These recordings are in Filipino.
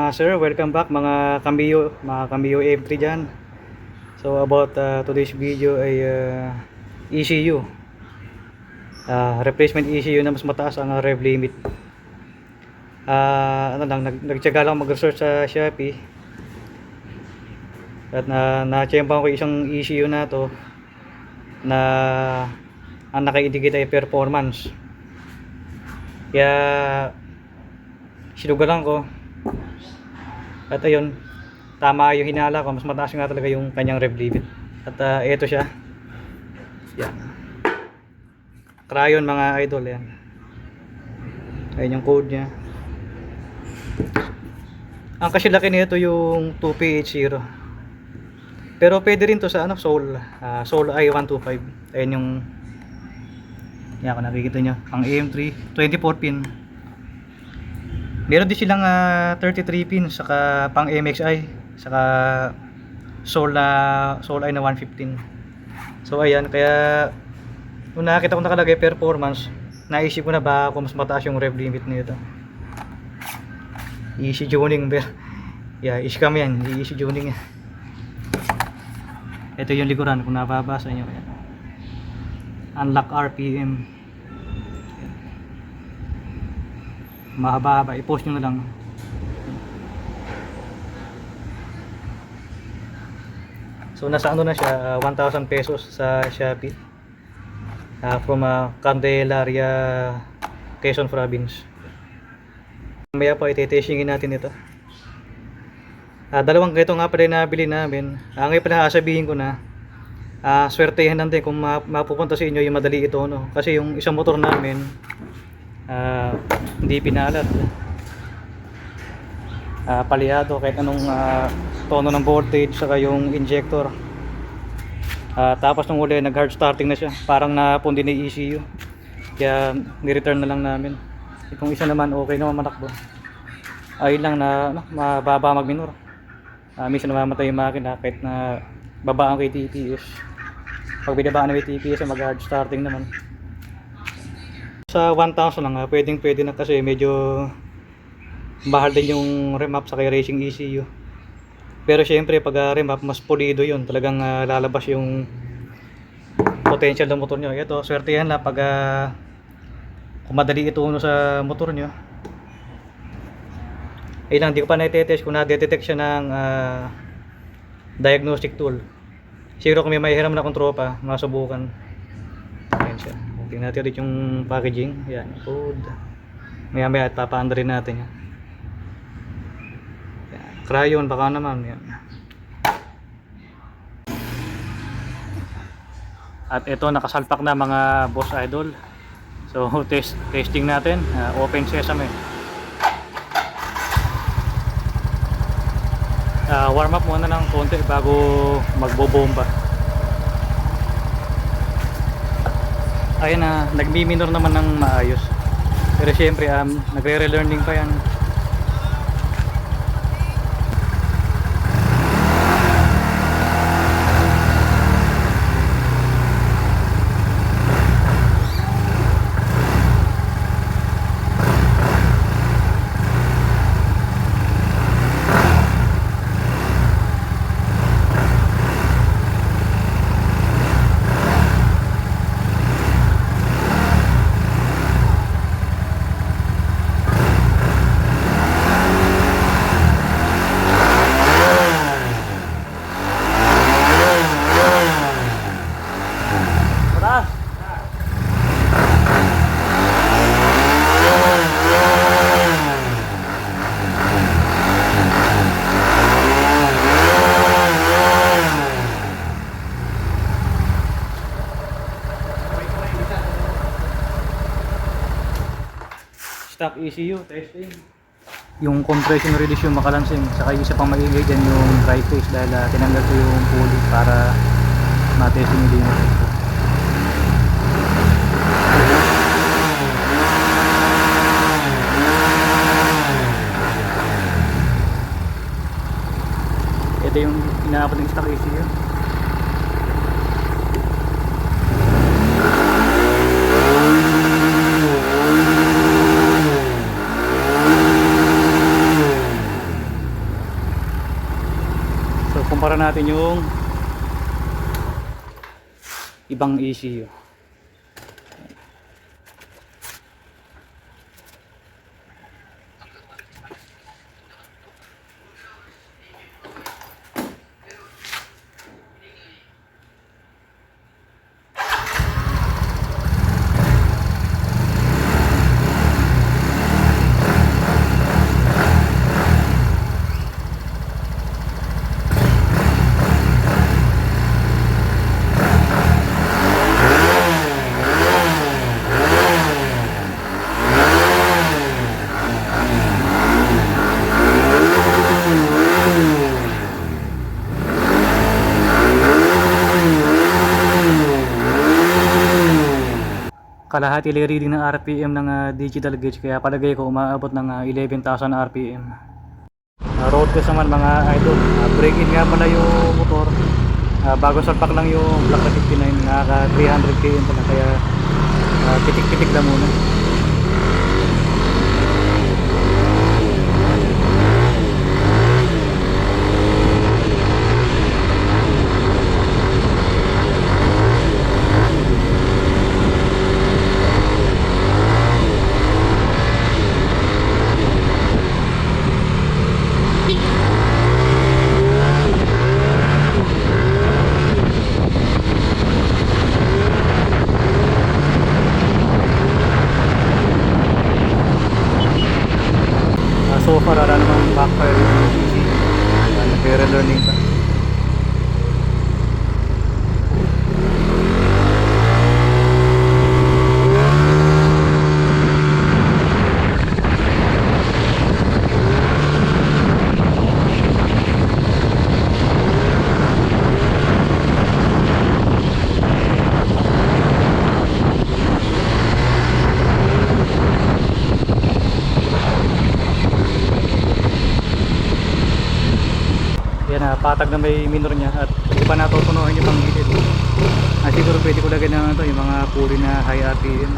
mga sir, welcome back mga Cameo M3 dyan. So about today's video ay ECU, replacement ECU na mas mataas ang rev limit. Nagtyaga lang mag-research sa Shopee at na-tsempan ko isang ECU na to na ang naka-indicate ay performance. Kaya sinugalan ko at ayun, tama yung hinala ko, mas mataas nga talaga yung kanyang rev limit. At ito siya, yan, Crayon mga idol, yan, ayun yung code nya. Ang kasilaki nito yung 2PH0, pero pwede rin to sa Soul i125. Ayun yung, yan, kung nakikita nyo, ang AM3 24 pin. Meron din silang 33 pins saka pang MXI saka Soul i na 115. So ayan, kaya nung nakita ko nakalagay performance, naisip ko na ba kung mas mataas yung rev limit nito. Easy tuning, yeah, scam yan, easy tuning yan. Ito yung likuran kung nababasa nyo, yan. Unlock RPM, mahaba-haba, i-post nyo na lang. So nasa ano na siya, 1,000 pesos sa Shopee, from Candelaria, Quezon Province. Mamaya po ite-testingin natin ito. Dalawang ganito nga pala nabili namin. Ngayon pala sasabihin ko na, swertehan natin kung mapupunta sa inyo yung madali ito, no? Kasi yung isang motor namin hindi pinalat, palihado kahit anong tono ng voltage saka yung injector. Tapos nung uli nag hard starting na siya, parang napundi na yung ECU, kaya ni-return na lang namin. Itong isa naman okay naman manakbo, ayun lang na mababa mag-minor. Minsan namamatay yung makina kahit na babaan kay TPS. Pag binabaan na may TPS ay mag hard starting naman. Sa 1,000 lang pwede na, kasi medyo mahal din yung remap sa kay racing ECU. Pero syempre pag remap mas pulido yun, talagang lalabas yung potential ng motor nyo. Ito, swerte yan lang pag kung madali ituno sa motor nyo. Ayun lang, di ko pa na-test kung na-detect siya ng diagnostic tool. Siguro kung may mahihiram na akong tropa, masubukan. Ayan siya. Tingnan natin ulit yung packaging. Yan, code. Maya maya at papaanda rin natin yan. Crayon baka naman yan. At ito, nakasalpak na mga boss idol. So testing natin, open sesame. Warm up muna ng konti bago magbobomba. Ayun na, nagmi-minor naman ng maayos. Pero syempre nagre-relearning pa yan. Stock ECU testing. Yung compression release yung makalansing, saka yung isa pang maingay dyan yung dry face, dahil tinanggal ko yung pulley para matesting yung limit ko. Ito yung inaabot ng stock ECU. natin yung ibang ECU. Kalahati lang reading ng RPM ng digital gauge, kaya palagay ko umaabot ng 11,000 RPM. Road test naman mga idol, break in nga pala yung motor. Bago salpak lang yung Black 59, nakaka 300 km pala, kaya pitik-pitik lang muna. So far, wala namang backfire yung ECU. Nag-relearning pa. Yan, patag na may minor niya at hindi pa natutunuhan yung pang gilid. Siguro pwede ko lagyan ng yung mga pulley na high RPM,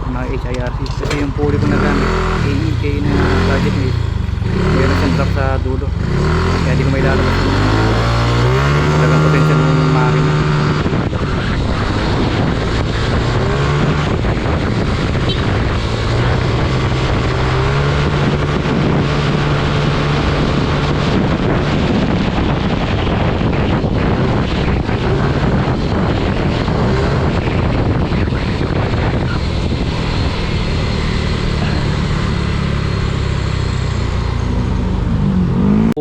mga HIRC, kasi yung pulley ko na gamit AEK na budget made, meron siyang drop sa dulo, kaya hindi ko may lalabas yung talagang potential ng makina.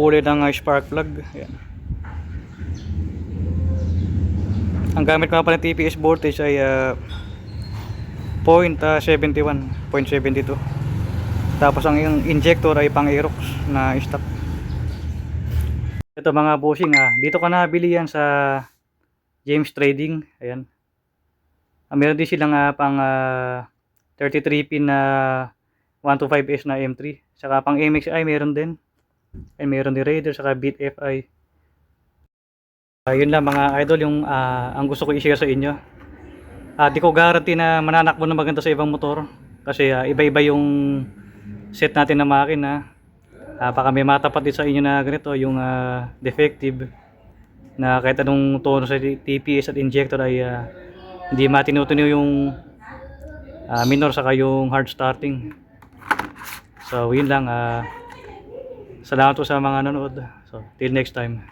Kulay ng spark plug. Ayan. Ang gamit ko pala ng TPS voltage ay 0.71, 0.72. Tapos ang injector ay pang Aerox na stock. Ito mga bushing, dito ka nabili yan sa James Trading. Ayan. Meron din silang pang 33 pin na 125S na M3. Saka pang MXI meron din. Ay meron din Raider saka Beat FI. Yun lang mga idol yung ang gusto ko i-share sa inyo. Di ko guarantee na mananakbo na maganda sa ibang motor kasi iba-iba yung set natin na makina. Baka may matapat din sa inyo na ganito yung defective na kahit anong tono sa TPS at injector ay hindi matinutunaw yung minor saka yung hard starting. So yun lang, salamat po sa mga nanood. So till next time.